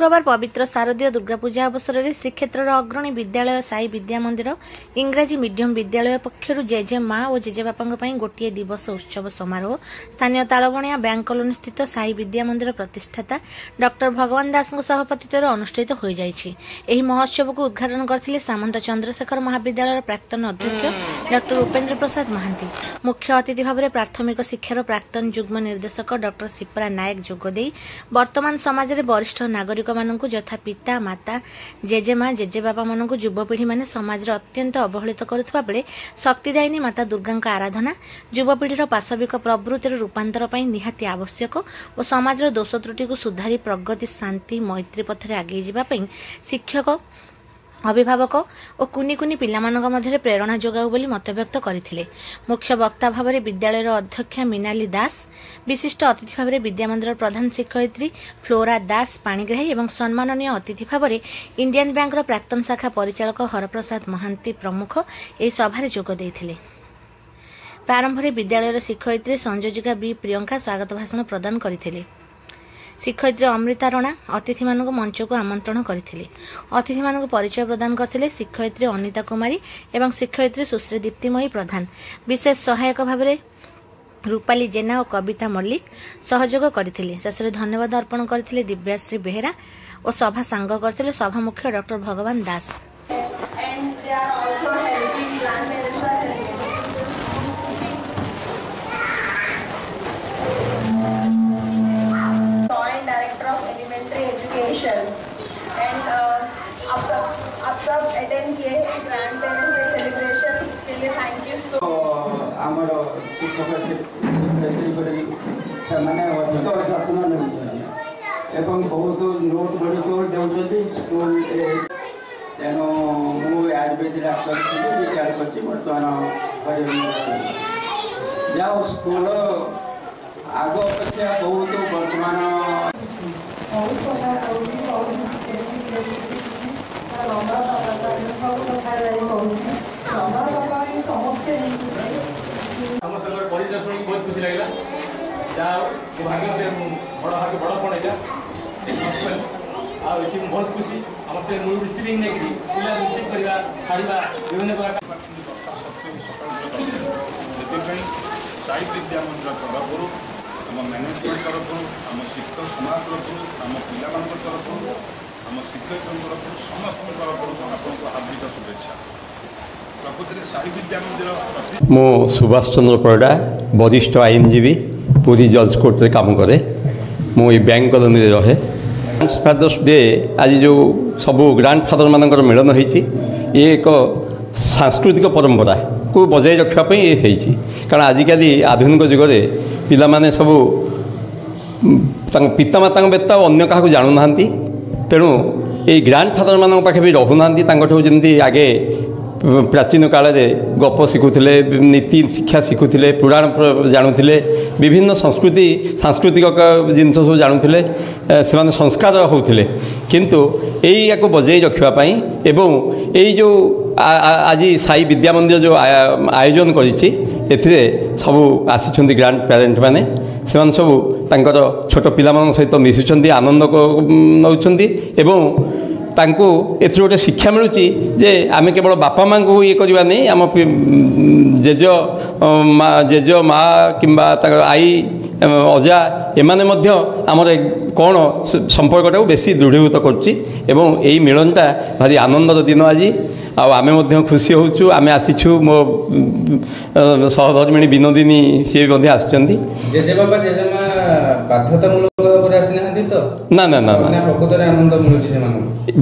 शुक्रवार पवित्र शारदीय दुर्गा पूजा अवसर में श्रीक्षेत्र अग्रणी विद्यालय साई विद्या मंदिर इंग्राजी मीडियम विद्यालय पक्षर जेजे माँ और जेजे बापा गोटे दिवस उत्सव समारोह स्थानीय तालबणिया बैंक कॉलोनी स्थित साई विद्या मंदिर प्रतिष्ठाता डॉक्टर भगवान दास सभापतित्व अनुष्ठित हो जाएगी। महोत्सव को उद्घाटन करथिले सामंत चंद्रशेखर महाविद्यालय प्राक्तन अध्यक्ष डॉक्टर उपेन्द्र प्रसाद महांती। मुख्य अतिथि भाव में प्राथमिक शिक्षार प्राक्तन युग्म निर्देशक डॉक्टर शिप्रा नायक जोगदे वर्तमान समाज में वरिष्ठ नागरिक मानक यथा पिता माता जेजेमा जेजेबापा मानक युवपीढ़ी माने समाज अत्यंत अवहेलित करुवा बेले शक्तिदायिनी माता दुर्गा आराधना युवपीढ़ीर पाशविक प्रवृत्तिर रूपांतर निहाती आवश्यक और समाज दोष त्रुटि को सुधारी प्रगति शांति मैत्री पथरे आगे जावाई शिक्षक अभिभावक और कुनी कुनी पिलामानक मध्य प्रेरणा जोगाऊ बोली मतव्यक्त करथिले। मुख्य वक्ता भाव में विद्यालयर अध्यक्षा मीनाली दास, विशिष्ट अतिथि भाव में विद्यामंदिर प्रधान शिक्षयित्री फ्लोरा दास पाणिग्राही और सम्माननीय अतिथि भाव में इंडियन बैंक प्राक्तन शाखा परिचालक हरप्रसाद महांती प्रमुख यह सभारे जोग देथिले। प्रारंभ में विद्यालयर शिक्षयित्री संयोजिका बी प्रियंका स्वागत भाषण प्रदान करथिले। शिक्षयित्री अमृता रणा अतिथि मानक मंच को आमंत्रण करथिले। अतिथि मानक परिचय प्रदान करथिले शिक्षयित्री अनिता कुमारी एवं शिक्षयित्री सुश्री दीप्तिमयी प्रधान। विशेष सहायक भाव में रूपाली जेना और कविता मल्लिक सहयोग करथिले। शेष धन्यवाद अर्पण करथिले दिव्याश्री बेहेरा और सभा सांग करथिले सभा मुख्य डॉक्टर भगवान दास। एंड आप सब अटेंड किए ग्रैंड पेरेंट्स डे सेलिब्रेशन, इसके लिए थैंक यू सो आमर शिक्षक एवं बहुत नोट बड़ी स्कूल तेणु मुझे आयुर्वेद डाक्तर विचार कर बर्तमान जाओ स्कूल आग अपेक्षा बहुत बर्तमान बहुत खुशी लगे भाग्य से बड़ा भाग्य बड़ा पड़े बहुत खुशी मुझे रिसीविंग नहीं रिसीव करवा छाड़ा विभिन्न प्रकार साई विद्या मंदिर तरफ आम मैनेजमेंट तरफ आम शिक्षक समाज तरफ आम पिला तरफ आम शिक्षक तरफ समस्त तरफ आपको हार्दिक शुभेच्छा। प्रकृति साई विद्या मंदिर मो सुभाष चंद्र परिडा वरिष्ठ आईनजीवी पूरी जज कोर्ट रे काम करे मो बैंक कॉलोनी रे रहे। फादर्स डे आज जो सब ग्रांड फादर मानकर मिलन होती ये एक सांस्कृतिक परंपरा को बजाय रखापी ये कारण आजिकल आधुनिक जुगरे पिला माने सब पितामाता व्यतीत अन्य क्या जानू ना तेणु ये ग्रांड फादर मान पाखे भी रहूना जमी आगे प्राचीन काल में गप शिखुले नीति शिक्षा शिखुले पुराण जानूले विभिन्न संस्कृति सांस्कृतिक जिन सब जानूले से संस्कार होते किंतु या बजाई रखापी एवं यही जो आज साई विद्या मंदिर जो आयोजन करी सब आसी ग्रांड पेरेंट माने से सब तांकर छोट पिला सहित मिशुंट आनंद नौकरी एवं तांको एथि गोटे शिक्षा मिलूँ जे आम केवल बापा माँ को ये करवा नहीं आम जेज माँ कि आई अजा एमाने आमर कौन संपर्कटा बेसी दृढ़ीभूत करी मिलनटा भारी आनंदर दिन आज आमे खुशी होचु आमे आसीछु मो सहधर्मिणी विनोदिनी सी भी आसुचंदी जेजे बाबा जेजेमा बाध्यतामूलक भाव आसी नाहंती तो ना ना ना प्रकृत आनंद मिलुची से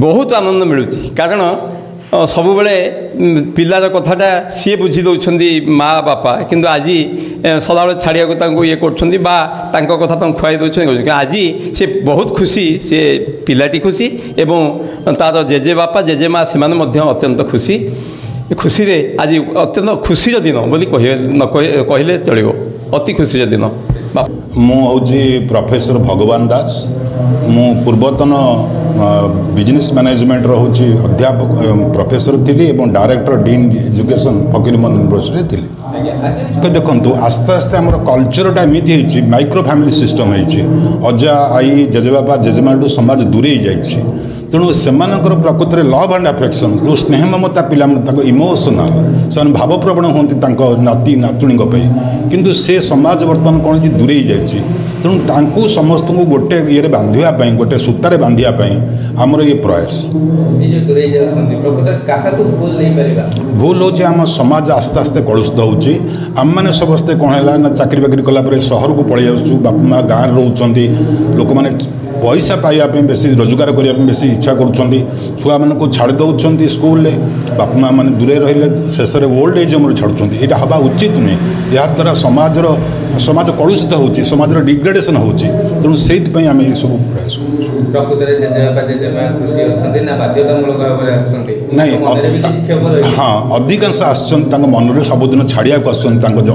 बहुत आनंद मिलुची कारण सब बेले पिलार कथाटा सी बुझी दौरान माँ बापा किंतु आज सदा छाड़िया को ये कर कथा खुआई दौरान आज से बहुत खुशी से पिलाटी खुशी एवं तार जेजे बापा जेजे माँ से अत्यंत खुशी खुशी रे आज अत्यंत खुशी दिन बोली कहले चलो अति खुशी दिन मुझे प्रोफेसर भगवान दास मु पूर्वतन बिजनेस मैनेजमेंट रोचे अध्यापक प्रोफेसर थी और director dean education Fakir Mohan university थी। देखु आस्ते आस्ते आम कल्चरटा एमती हो माइक्रो फैमिली सिस्टम अजा आई जेजेबापा जेजेमाठू समाज दूरे जाइए तेणु से प्रकृत में लव एंड अफेक्शन जो स्नेह ममता पिला इमोशनाल से भावप्रवण होती नाती नातुणी किंतु से समाज बर्तमान कौन दूरे जाइए तेणु समस्त को गोटे ये बांधापी गोटे सूतार बांधापी आमर ये प्रयास भूल हो आम समाज आस्ते आस्ते कलुषित होची आम मैंने समस्ते कौन है ना चाकरी बाकरी कलापर सहर को पलि आसुँ बापा माँ गाँव रोच लोक मैंने पैसा पाइबापी बेसी रोजगार करने बेसी इच्छा करुँच छुआ मान को छाड़ दौरान स्कूल बापा माँ मैंने दूरे रही शेष में ओल्ड एज होम छाड़ुं यहाँ हवा उचित नुहे याद्वारा समाज कलुषित होची समाज डिग्रेडेशन होची तेणु से आम ये सब प्रयास नहीं हाँ अधिकांश आसन सबुदिन छाड़िया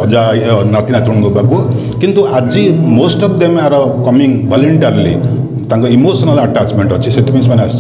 अजा नाती नातुणी पाक किंतु आज most of them are coming voluntarily emotional attachment अच्छी से आस